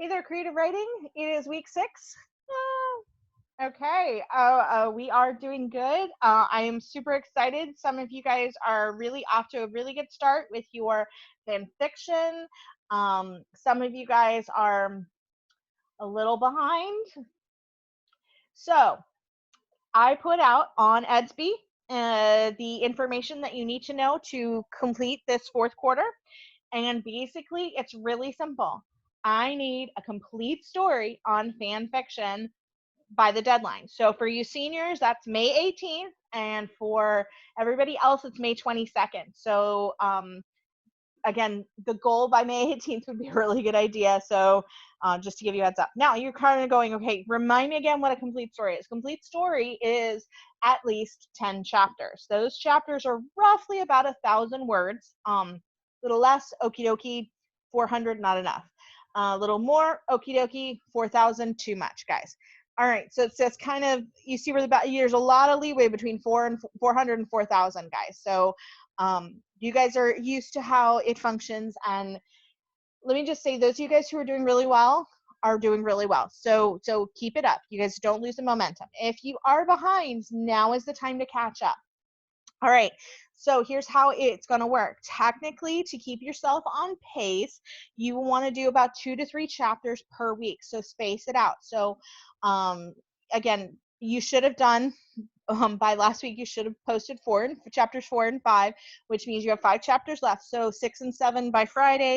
Hey there, creative writing. It is week 6. Okay, we are doing good. I am super excited. Some of you guys are really off to a really good start with your fan fiction. Some of you guys are a little behind. So I put out on Edsby the information that you need to know to complete this 4th quarter. And basically, it's really simple. I need a complete story on fan fiction by the deadline. So for you seniors, that's May 18th, and for everybody else, it's May 22nd. So again, the goal by May 18th would be a really good idea. So just to give you a heads up. Now you're kind of going, okay, remind me again what a complete story is. Complete story is at least 10 chapters. Those chapters are roughly about 1,000 words. Little less, okie dokie, 400, not enough. A little more, okie dokie, 4,000, too much, guys. All right, so it's kind of, you see where there's a lot of leeway between 400 and 4,000, guys. So you guys are used to how it functions, and let me just say, those of you guys who are doing really well are doing really well. So keep it up. You guys don't lose the momentum. If you are behind, now is the time to catch up. All right, so here's how it's going to work. Technically, to keep yourself on pace, you want to do about 2 to 3 chapters per week. So space it out. So again, you should have done by last week, you should have posted chapters 4 and 5, which means you have 5 chapters left. So 6 and 7 by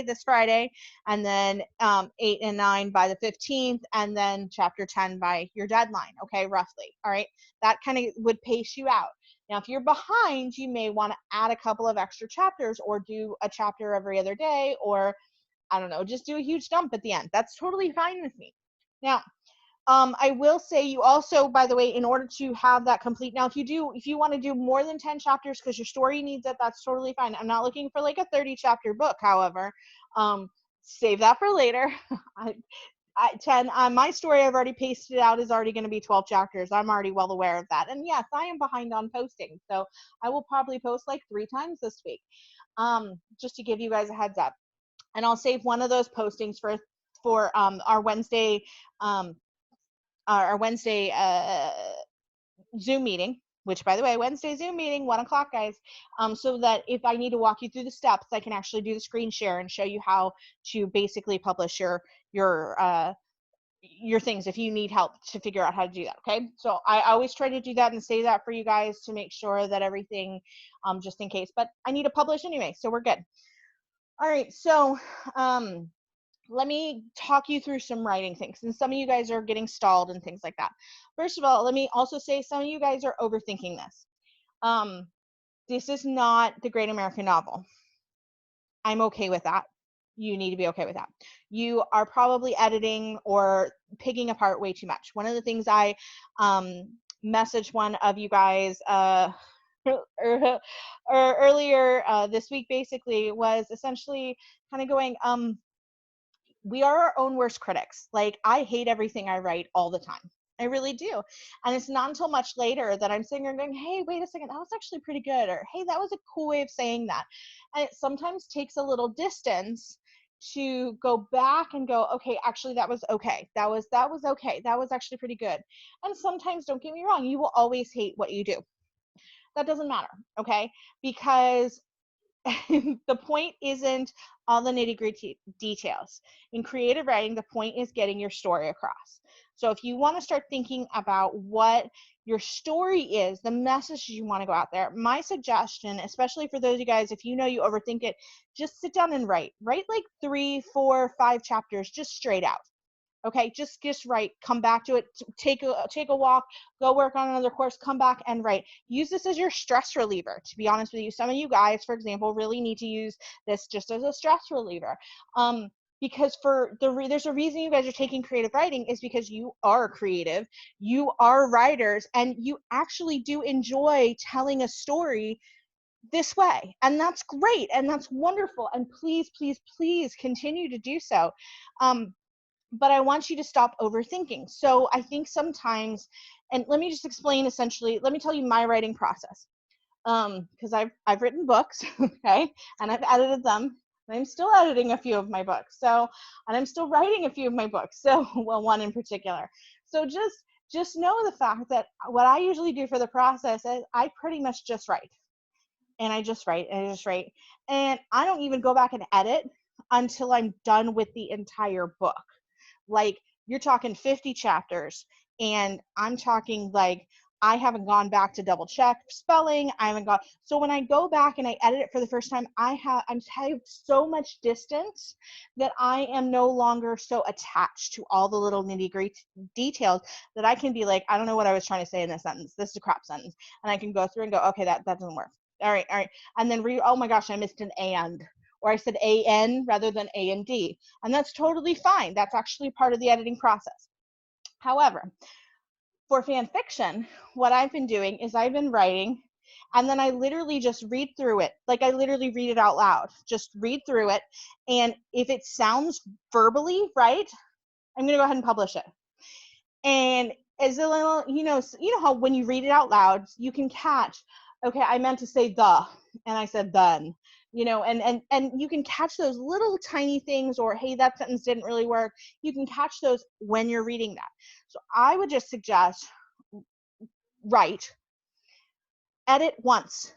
this Friday, and then 8 and 9 by the 15th, and then chapter 10 by your deadline. Okay, roughly. All right, that kind of would pace you out. Now, if you're behind, you may want to add a couple of extra chapters, or do a chapter every other day, or I don't know, just do a huge dump at the end. That's totally fine with me. Now, I will say, you also, by the way, in order to have that complete, now if you want to do more than 10 chapters because your story needs it, that's totally fine. I'm not looking for like a 30 chapter book, however. Save that for later. 10, my story, I've already pasted out, is already going to be 12 chapters. I'm already well aware of that. And yes, I am behind on posting, so I will probably post like 3 times this week, just to give you guys a heads up. And I'll save one of those postings for our Wednesday Zoom meeting, which, by the way, Wednesday Zoom meeting, 1:00, guys, so that if I need to walk you through the steps, I can actually do the screen share and show you how to basically publish your things if you need help to figure out how to do that. Okay, so I always try to do that and say that for you guys to make sure that everything, just in case, but I need to publish anyway, so we're good. All right, so let me talk you through some writing things, and some of you guys are getting stalled and things like that. First of all, let me also say, some of you guys are overthinking this. This is not the Great American Novel. I'm okay with that. You need to be okay with that. You are probably editing or picking apart way too much. One of the things I messaged one of you guys earlier this week, basically, was essentially kind of going, we are our own worst critics. Like, I hate everything I write all the time. I really do. And it's not until much later that I'm sitting there going, hey, wait a second, that was actually pretty good. Or, hey, that was a cool way of saying that. And it sometimes takes a little distance to go back and go, okay, actually, that was okay. That was okay. That was actually pretty good. And sometimes, don't get me wrong, you will always hate what you do. That doesn't matter, okay? Because the point isn't all the nitty-gritty details. In creative writing, the point is getting your story across. So if you want to start thinking about what your story is, the message you want to go out there, my suggestion, especially for those of you guys, if you know you overthink it, just sit down and write like 3, 4, 5 chapters just straight out. Okay, just write, come back to it, take a walk, go work on another course, come back and write. Use this as your stress reliever, to be honest with you. Some of you guys, for example, really need to use this just as a stress reliever. Because there's a reason you guys are taking creative writing, is because you are creative, you are writers, and you actually do enjoy telling a story this way. And that's great, and that's wonderful, and please, please, please continue to do so. But I want you to stop overthinking. So I think sometimes, and let me just explain, essentially, let me tell you my writing process. Because I've written books, okay, and I've edited them. And I'm still editing a few of my books. So, and I'm still writing a few of my books. So, well, one in particular. So just know the fact that what I usually do for the process is I pretty much just write. And I just write and I just write. And I don't even go back and edit until I'm done with the entire book. Like, you're talking 50 chapters, and I'm talking like I haven't gone back to double check spelling. I haven't gone. So when I go back and I edit it for the first time, I have so much distance that I am no longer so attached to all the little nitty-gritty details that I can be like, I don't know what I was trying to say in this sentence. This is a crap sentence. And I can go through and go, okay, that doesn't work. All right. And then oh my gosh, I missed an and. Or I said AN rather than A and D. And that's totally fine. That's actually part of the editing process. However, for fan fiction, what I've been doing is I've been writing, and then I literally just read through it. Like, I literally read it out loud. Just read through it. And if it sounds verbally right, I'm going to go ahead and publish it. And as a little, you know how when you read it out loud, you can catch, okay, I meant to say the, and I said then, and you can catch those little tiny things, or, hey, that sentence didn't really work. You can catch those when you're reading that. So I would just suggest, write, edit once,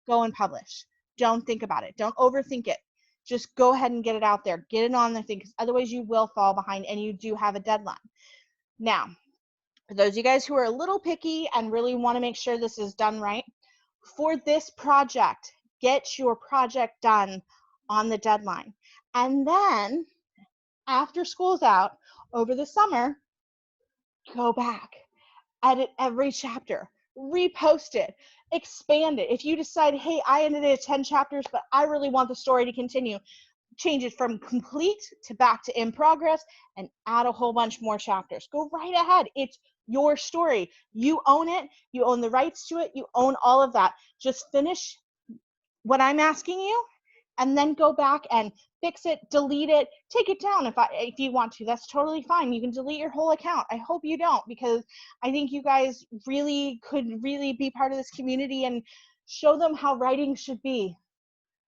go and publish. Don't think about it. Don't overthink it. Just go ahead and get it out there. Get it on the thing, because otherwise you will fall behind, and you do have a deadline. Now, for those of you guys who are a little picky and really want to make sure this is done right, for this project, get your project done on the deadline. And then after school's out, over the summer, go back, edit every chapter, repost it, expand it. If you decide, hey, I ended at 10 chapters, but I really want the story to continue, change it from complete to back to in progress, and add a whole bunch more chapters. Go right ahead. It's your story. You own it. You own the rights to it. You own all of that. Just finish what I'm asking you, and then go back and fix it, delete it, take it down if you want to. That's totally fine. You can delete your whole account. I hope you don't, because I think you guys really could really be part of this community and show them how writing should be,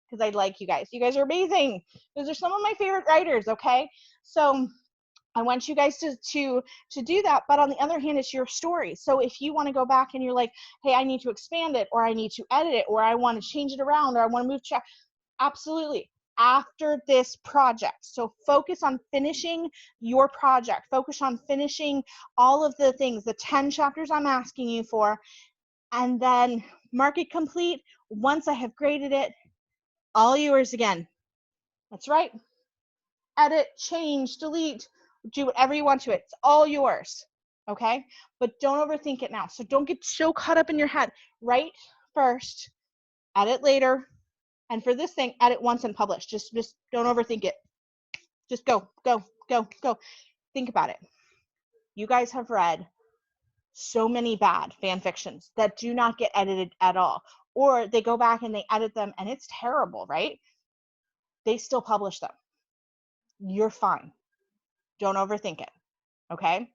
because I like you guys. You guys are amazing. Those are some of my favorite writers, okay? So I want you guys to do that. But on the other hand, it's your story. So if you want to go back and you're like, hey, I need to expand it, or I need to edit it, or I want to change it around, or I want to move check, absolutely. After this project. So focus on finishing your project. Focus on finishing all of the things, the 10 chapters I'm asking you for, and then mark it complete. Once I have graded it, all yours again. That's right. Edit, change, delete, do whatever you want to it. It's all yours. Okay? But don't overthink it now. So don't get so caught up in your head. Write first, edit later, and for this thing, edit once and publish. Just don't overthink it. Just go. Think about it. You guys have read so many bad fan fictions that do not get edited at all. Or they go back and they edit them and it's terrible, right? They still publish them. You're fine. Don't overthink it. Okay?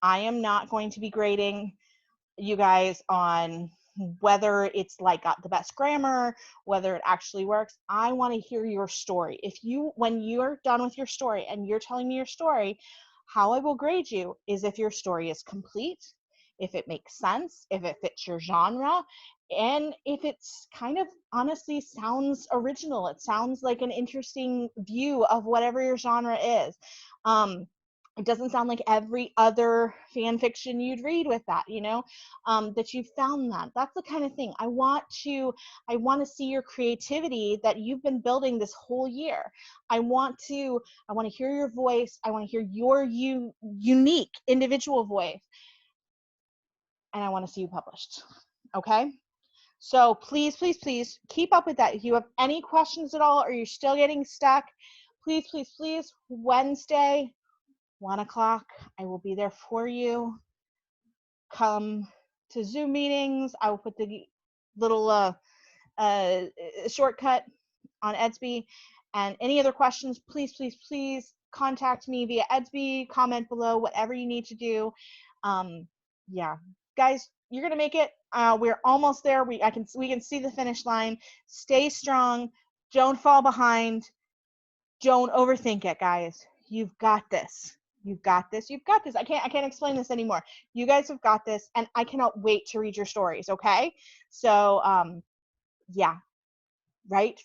I am not going to be grading you guys on whether it's like got the best grammar, whether it actually works. I want to hear your story. When you're done with your story and you're telling me your story, how I will grade you is if your story is complete, if it makes sense, if it fits your genre, and if it's kind of honestly sounds original. It sounds like an interesting view of whatever your genre is. It doesn't sound like every other fan fiction you'd read with that, that you found that. That's the kind of thing. I want to see your creativity that you've been building this whole year. I want to hear your voice. I want to hear your unique individual voice. And I want to see you published. Okay? So please, please, please keep up with that. If you have any questions at all, or you're still getting stuck, please, please, please, Wednesday, 1 o'clock, I will be there for you. Come to Zoom meetings. I will put the little shortcut on Edsby. And any other questions, please, please, please contact me via Edsby, comment below, whatever you need to do. Yeah, guys, you're gonna make it. We're almost there. We can see the finish line. Stay strong. Don't fall behind. Don't overthink it, guys. You've got this. You've got this. You've got this. I can't explain this anymore. You guys have got this, and I cannot wait to read your stories, okay? So, yeah. Write.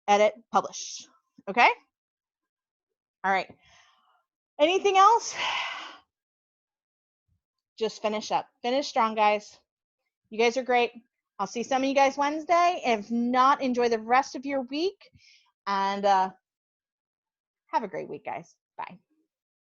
Edit, publish. Okay? All right. Anything else? Just finish up. Finish strong, guys. You guys are great. I'll see some of you guys Wednesday. If not, enjoy the rest of your week, and have a great week, guys. Bye.